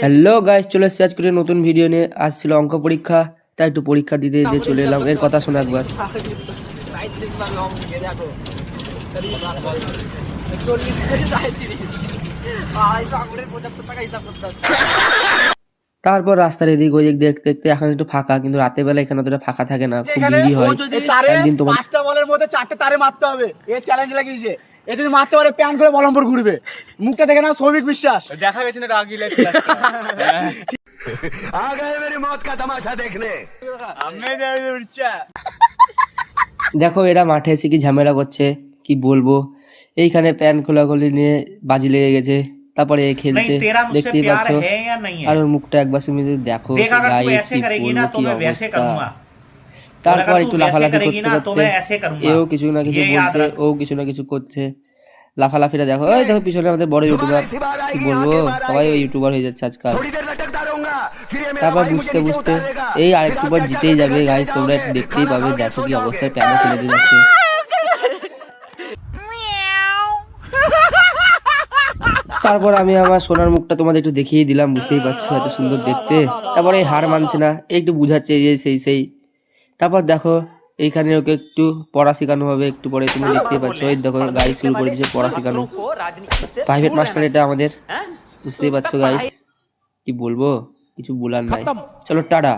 Hello guys, চলে এসেছি আজকে নতুন ভিডিও নিয়ে। আজ ছিল অঙ্ক পরীক্ষা, তাই একটু পরীক্ষা দিতে দিতে চলে এলাম। এর কথা শোনা একবার। তারপর রাস্তার এদিক ওদিক দেখতে দেখতে এখন একটু ফাঁকা, কিন্তু রাতের বেলা এখানে অতটা ফাঁকা থাকে না, খুব ভিড় হয়। একদিন তোমার 5টা বলের মধ্যে 4টে তারে মারতে হবে, এই চ্যালেঞ্জ লাগিয়েছে। এ যদি মারতে পারে প্যান করে বলম্বর ঘুরবে। মুখটা দেখে না সৌভিক বিশ্বাস দেখা গেছে না রাগি লাইফ आ गए मेरी मौत का तमाशा देखने। দেখো এরা মাঠে এসে কি ঝামেলা করছে কি বলবো। এইখানে প্যান খোলাখুলি নিয়ে বাজি লেগে গেছে। তারপরে এ খেলছে, দেখতেই পাচ্ছ। আর ওর মুখটা একবার তুমি দেখো গাইস, কি বলবো কি অবস্থা। তারপর একটু লাফালাফি করতে করতে এও কিছু না কিছু বলছে, ও কিছু না কিছু করছে। লাফালাফিটা দেখো, ওই দেখো পিছনে আমাদের বড় ইউটিউবার, কি বলবো সবাই ওই ইউটিউবার হয়ে যাচ্ছে আজকাল। তারপর বুঝতে বুঝতে এই আরেকটু পর জিতেই যাবে গাইস, তোমরা একটু দেখতেই পাবে। দেখো কি অবস্থায় প্যানে ফেলে দিয়ে যাচ্ছে। তারপর আমি আমার সোনার মুখটা তোমাদের একটু দেখিয়ে দিলাম, বুঝতেই পারছো এত সুন্দর দেখতে। তারপরে হার মানছে না, একটু বুঝাচ্ছে যে সেই। তারপর দেখো এইখানে ওকে একটু পড়া শেখানো হবে একটু পরে, তুমি দেখতেই পাচ্ছ। ওই দেখো গাইস শুরু করে দিয়েছে পড়া শেখানো। প্রাইভেট মাস্টার এটা আমাদের, বুঝতেই পারছো গাইস। কি বলবো, কিছু বলার নাই। চলো টাটা।